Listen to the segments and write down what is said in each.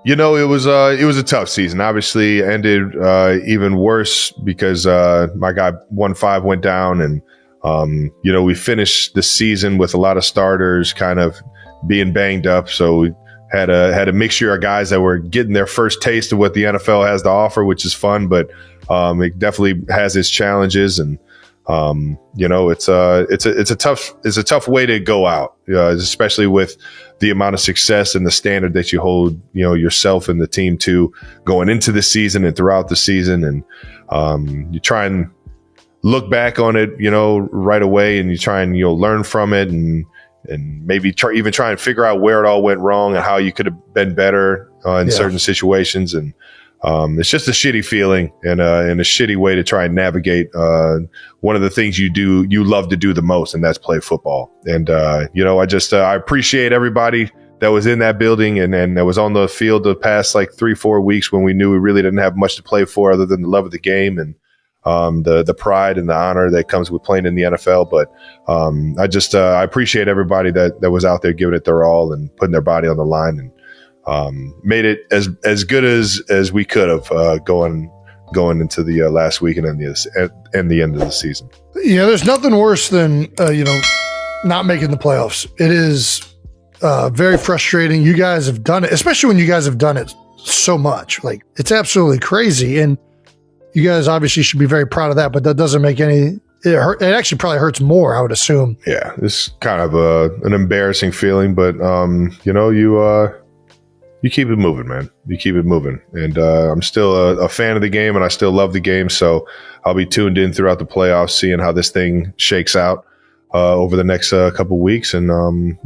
It was a tough season. Obviously, ended, even worse season. Obviously, ended even worse because my guy 1-5 went down, and we finished the season with a lot of starters kind of being banged up. So we had a mixture of guys that were getting their first taste of what the NFL has to offer, which is fun, but it definitely has its challenges, and it's a tough way to go out, especially with the amount of success and the standard that you hold, yourself and the team to going into the season and throughout the season. And you try and look back on it, right away, and you try and, learn from it, and maybe try and figure out where it all went wrong and how you could have been better in certain situations. And it's just a shitty feeling and a shitty way to try and navigate one of the things you love to do the most, and that's play football. And I appreciate everybody that was in that building and that was on the field the past like 3-4 weeks when we knew we really didn't have much to play for other than the love of the game and the pride and the honor that comes with playing in the NFL. But I appreciate everybody that was out there giving it their all and putting their body on the line, and made it as good as we could have going into the last week and the end of the season. Yeah, there's nothing worse than not making the playoffs. It is very frustrating. You guys have done it, especially when you guys have done it so much. Like, it's absolutely crazy, and you guys obviously should be very proud of that. But that doesn't make any. It actually probably hurts more, I would assume. Yeah, it's kind of an embarrassing feeling, but you keep it moving, man. You keep it moving. And I'm still a fan of the game, and I still love the game. So I'll be tuned in throughout the playoffs, seeing how this thing shakes out over the next couple weeks. And I'll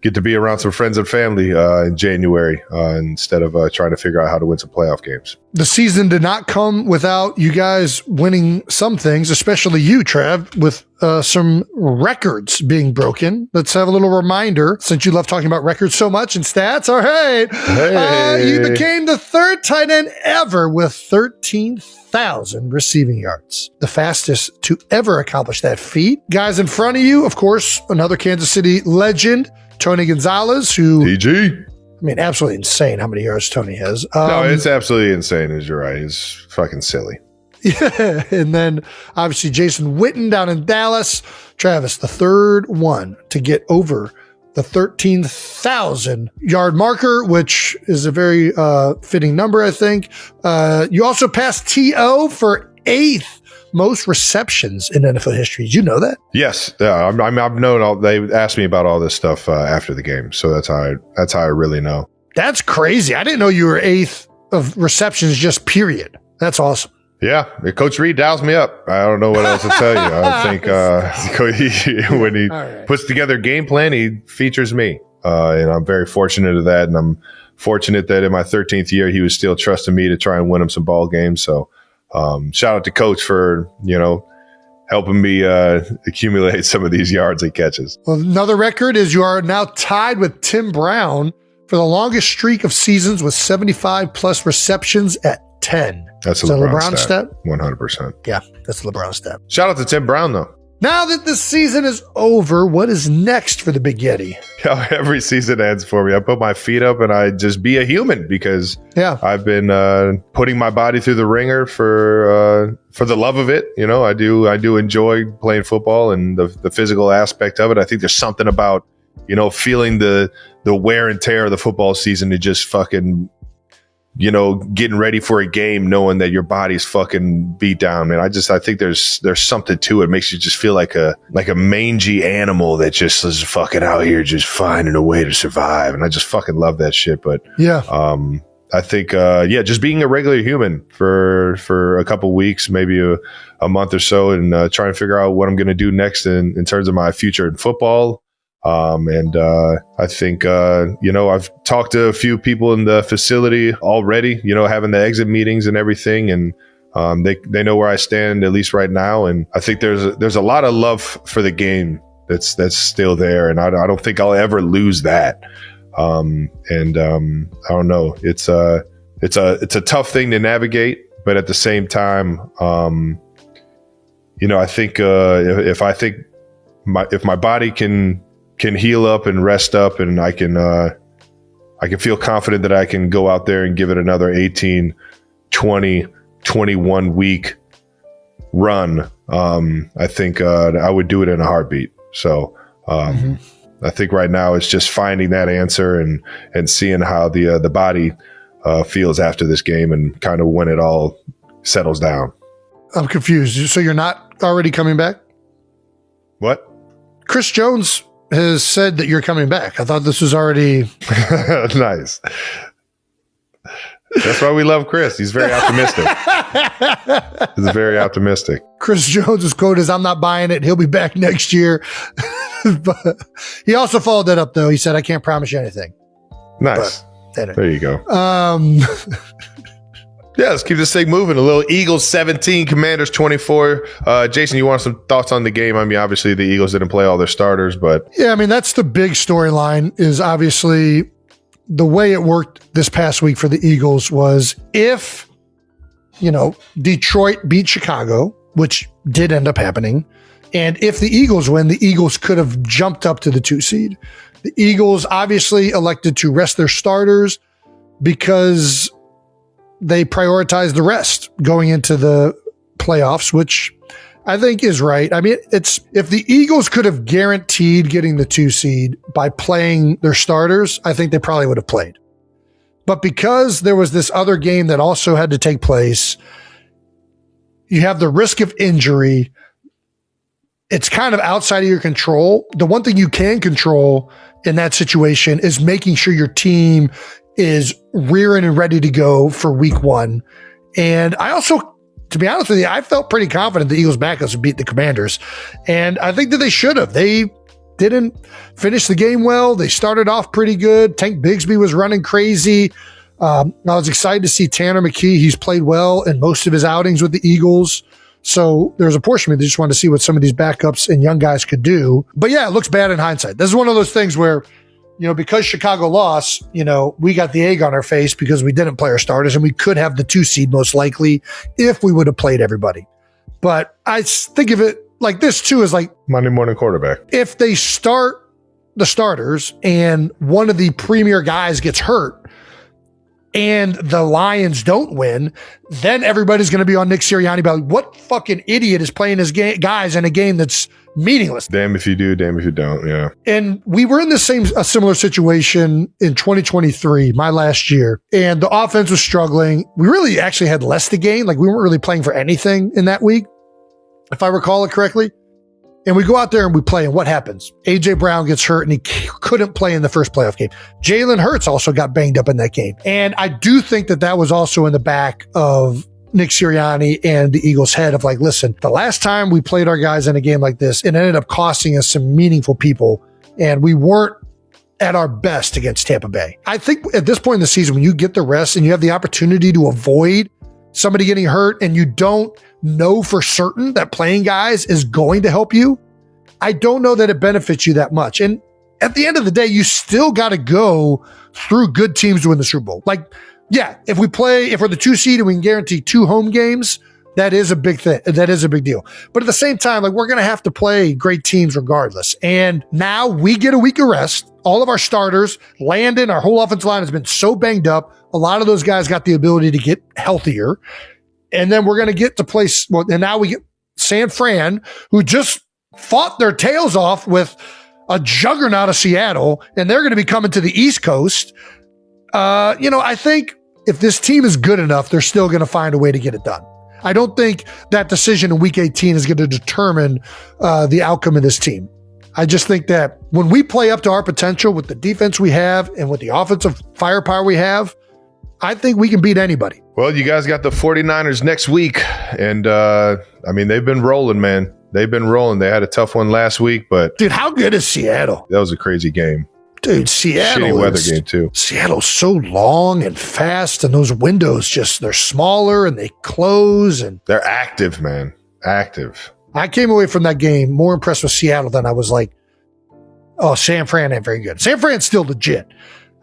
get to be around some friends and family in January instead of trying to figure out how to win some playoff games. The season did not come without you guys winning some things, especially you, Trav, with some records being broken. Let's have a little reminder, since you love talking about records so much and stats. All right. Hey. You became the third tight end ever with 13,000 receiving yards, the fastest to ever accomplish that feat. Guys in front of you, of course, another Kansas City legend, Tony Gonzalez, who... TG. I mean, absolutely insane how many yards Tony has. No, it's absolutely insane, as you're right. He's fucking silly. Yeah, and then obviously Jason Witten down in Dallas. Travis, the third one to get over the 13,000 yard marker, which is a very fitting number, I think. You also passed T.O. for 8th most receptions in NFL history. Did you know that? Yes, I've known all. They asked me about all this stuff after the game, so that's how I really know. That's crazy. I didn't know you were 8th of receptions, just period. That's awesome. Yeah, Coach Reed dials me up. I don't know what else to tell you. I think when he puts together a game plan, he features me, and I'm very fortunate of that. And I'm fortunate that in my 13th year, he was still trusting me to try and win him some ball games. So. Shout out to Coach for, helping me accumulate some of these yards and catches. Well, another record is you are now tied with Tim Brown for the longest streak of seasons with 75 plus receptions at 10. That's a LeBron stat. 100%. Yeah, that's a LeBron stat. Shout out to Tim Brown, though. Now that the season is over, what is next for the Big Yeti? Every season ends for me. I put my feet up and I just be a human because I've been putting my body through the ringer for the love of it. I do enjoy playing football and the physical aspect of it. I think there's something about feeling the wear and tear of the football season to just fucking getting ready for a game, knowing that your body's fucking beat down, man. I think there's something to it. It makes you just feel like a mangy animal that just is fucking out here just finding a way to survive. And I just fucking love that shit. But I think, just being a regular human for a couple weeks, maybe a month or so, and trying to figure out what I'm going to do next in terms of my future in football. I think, I've talked to a few people in the facility already, having the exit meetings and everything. And, they know where I stand, at least right now. And I think there's a lot of love for the game that's still there. And I don't think I'll ever lose that. I don't know. It's a tough thing to navigate, but at the same time, I think, if my body can heal up and rest up, and I can I can feel confident that I can go out there and give it another 18, 20, 21 week run. I think I would do it in a heartbeat. So I think right now it's just finding that answer and seeing how the body feels after this game and kind of when it all settles down. I'm confused. So you're not already coming back? What? Chris Jones has said that you're coming back. I thought this was already nice. That's why we love Chris. He's very optimistic. He's very optimistic. Chris Jones's quote is, "I'm not buying it. He'll be back next year." But he also followed that up, though. He said, "I can't promise you anything." Nice. There you go. Yeah, let's keep this thing moving. A little Eagles 17, Commanders 24. Jason, you want some thoughts on the game? I mean, obviously the Eagles didn't play all their starters, but yeah, I mean, that's the big storyline. Is obviously the way it worked this past week for the Eagles was if Detroit beat Chicago, which did end up happening, and if the Eagles win, the Eagles could have jumped up to the 2 seed. The Eagles obviously elected to rest their starters because they prioritized the rest going into the playoffs, which I think is right. I mean, it's if the Eagles could have guaranteed getting the 2 seed by playing their starters, I think they probably would have played. But because there was this other game that also had to take place, you have the risk of injury. It's kind of outside of your control. The one thing you can control in that situation is making sure your team is rearing and ready to go for week 1. And I also, to be honest with you, I felt pretty confident the Eagles backups would beat the Commanders. And I think that they should have. They didn't finish the game well. They started off pretty good. Tank Bigsby was running crazy. I was excited to see Tanner McKee. He's played well in most of his outings with the Eagles. So there's a portion of me that just wanted to see what some of these backups and young guys could do. But yeah, it looks bad in hindsight. This is one of those things where, because Chicago lost, we got the egg on our face because we didn't play our starters, and we could have the 2 seed most likely if we would have played everybody. But I think of it like this too, is like Monday morning quarterback. If they start the starters and one of the premier guys gets hurt and the Lions don't win, then everybody's going to be on Nick Sirianni about what fucking idiot is playing his guys in a game that's meaningless. Damn if you do, damn if you don't. Yeah. And we were in a similar situation in 2023, my last year, and the offense was struggling. We really actually had less to gain. Like we weren't really playing for anything in that week, if I recall it correctly. And we go out there and we play, and what happens? A.J. Brown gets hurt, and he couldn't play in the first playoff game. Jalen Hurts also got banged up in that game. And I do think that was also in the back of Nick Sirianni and the Eagles' head of like, listen, the last time we played our guys in a game like this, it ended up costing us some meaningful people, and we weren't at our best against Tampa Bay. I think at this point in the season, when you get the rest and you have the opportunity to avoid somebody getting hurt and you don't know for certain that playing guys is going to help you, I don't know that it benefits you that much. And at the end of the day, you still got to go through good teams to win the Super Bowl. Like, yeah, if we're the 2 seed and we can guarantee 2 home games, that is a big thing. That is a big deal. But at the same time, like, we're going to have to play great teams regardless. And now we get a week of rest. All of our starters, Landon, our whole offensive line has been so banged up. A lot of those guys got the ability to get healthier. And then we're going to get to play. Well, and now we get San Fran, who just fought their tails off with a juggernaut of Seattle, and they're going to be coming to the East Coast. I think if this team is good enough, they're still going to find a way to get it done. I don't think that decision in week 18 is going to determine the outcome of this team. I just think that when we play up to our potential with the defense we have and with the offensive firepower we have, I think we can beat anybody. Well, you guys got the 49ers next week. And, they've been rolling, man. They've been rolling. They had a tough one last week, but... Dude, how good is Seattle? That was a crazy game. Dude, Seattle Shitty weather game, too. Seattle's so long and fast, and those windows they're smaller, and they close. And they're active, man. Active. I came away from that game more impressed with Seattle than I was like, oh, San Fran ain't very good. San Fran's still legit.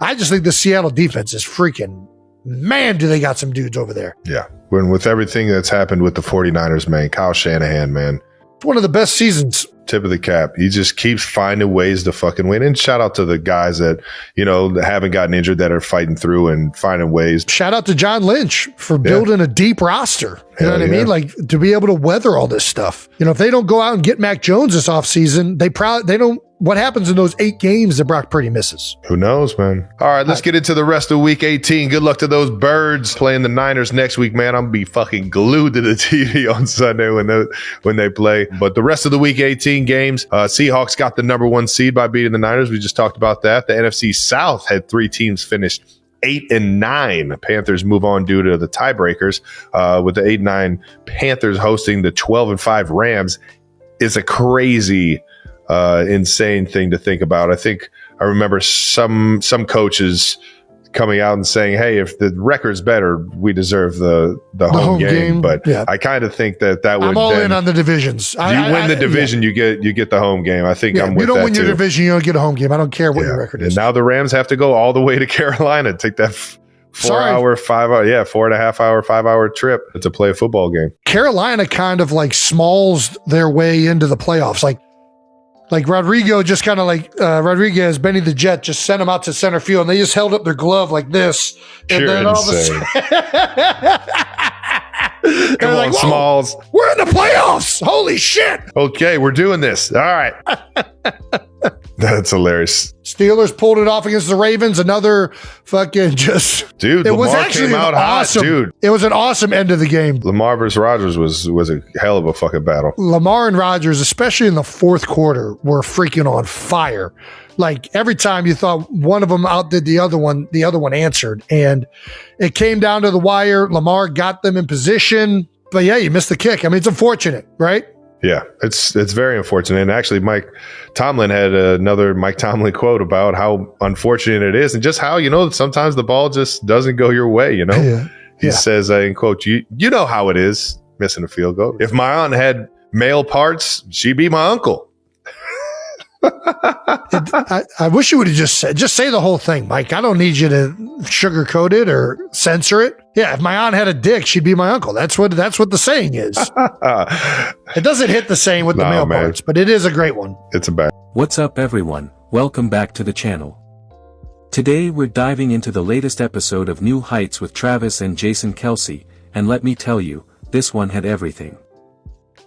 I just think the Seattle defense is freaking... Man, do they got some dudes over there. Yeah. With everything that's happened with the 49ers, man, Kyle Shanahan, man. It's one of the best seasons Tip of the cap. He just keeps finding ways to fucking win. And shout out to the guys that, that haven't gotten injured, that are fighting through and finding ways. Shout out to John Lynch for building a deep roster. You know what I mean? Like, to be able to weather all this stuff. If they don't go out and get Mac Jones this offseason, they don't. What happens in those 8 games that Brock Purdy misses? Who knows, man? All right, let's get into the rest of week 18. Good luck to those birds playing the Niners next week, man. I'm going to be fucking glued to the TV on Sunday when they play. But the rest of the week 18 games, Seahawks got the number 1 seed by beating the Niners. We just talked about that. The NFC South had 3 teams finish 8-9. Panthers move on due to the tiebreakers, with the 8-9 Panthers hosting the 12-5 Rams. Is a crazy insane thing to think about. I think I remember some coaches coming out and saying, hey, if the record's better, we deserve the home game. But I kind of think that would. I'm all in on the divisions. You win the division, you get the home game. I think I'm with that. You don't win your division, you don't get a home game. I don't care what your record is. And now the Rams have to go all the way to Carolina, take that 4.5 hour, 5-hour trip to play a football game. Carolina kind of like smalls their way into the playoffs. Like Rodrigo just kind of Rodriguez, Benny the Jet, just sent him out to center field, and they just held up their glove like this. And You're then insane. Come on, Smalls. We're in the playoffs. Holy shit. Okay, we're doing this. All right. That's hilarious. Steelers pulled it off against the Ravens. Another fucking dude. Lamar came out hot, dude. It was an awesome end of the game. Lamar versus Rodgers was a hell of a fucking battle. Lamar and Rodgers, especially in the fourth quarter, were freaking on fire. Like, every time you thought one of them outdid the other one answered. And it came down to the wire. Lamar got them in position. But yeah, you missed the kick. I mean, it's unfortunate, right? Yeah, it's very unfortunate. And actually, Mike Tomlin had another Mike Tomlin quote about how unfortunate it is, and just how, sometimes the ball just doesn't go your way, He says, in quote, you know how it is, missing a field goal. If my aunt had male parts, she'd be my uncle. I wish you would have just say the whole thing, Mike. I don't need you to sugarcoat it or censor it. Yeah, if my aunt had a dick, she'd be my uncle. That's what the saying is. It doesn't hit the same with the male parts, but it is a great one. It's a bad. What's up, everyone? Welcome back to the channel. Today we're diving into the latest episode of New Heights with Travis and Jason Kelce, and let me tell you, this one had everything.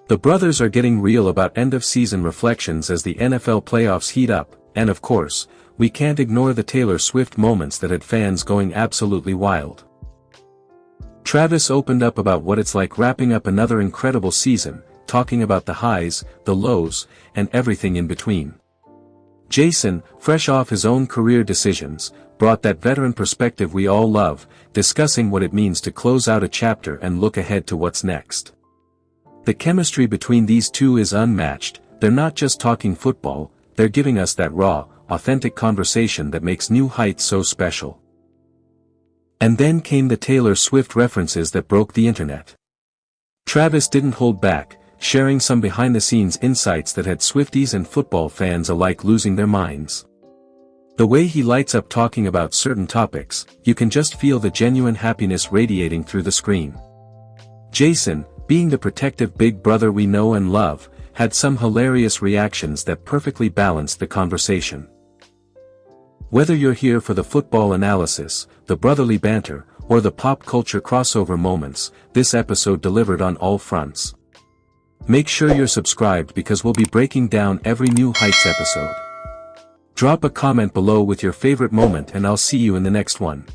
The brothers are getting real about end-of-season reflections as the NFL playoffs heat up, and of course, we can't ignore the Taylor Swift moments that had fans going absolutely wild. Travis opened up about what it's like wrapping up another incredible season, talking about the highs, the lows, and everything in between. Jason, fresh off his own career decisions, brought that veteran perspective we all love, discussing what it means to close out a chapter and look ahead to what's next. The chemistry between these two is unmatched. They're not just talking football, they're giving us that raw, authentic conversation that makes New Heights so special. And then came the Taylor Swift references that broke the internet. Travis didn't hold back, sharing some behind-the-scenes insights that had Swifties and football fans alike losing their minds. The way he lights up talking about certain topics, you can just feel the genuine happiness radiating through the screen. Jason, being the protective big brother we know and love, had some hilarious reactions that perfectly balanced the conversation. Whether you're here for the football analysis, the brotherly banter, or the pop culture crossover moments, this episode delivered on all fronts. Make sure you're subscribed because we'll be breaking down every New Heights episode. Drop a comment below with your favorite moment and I'll see you in the next one.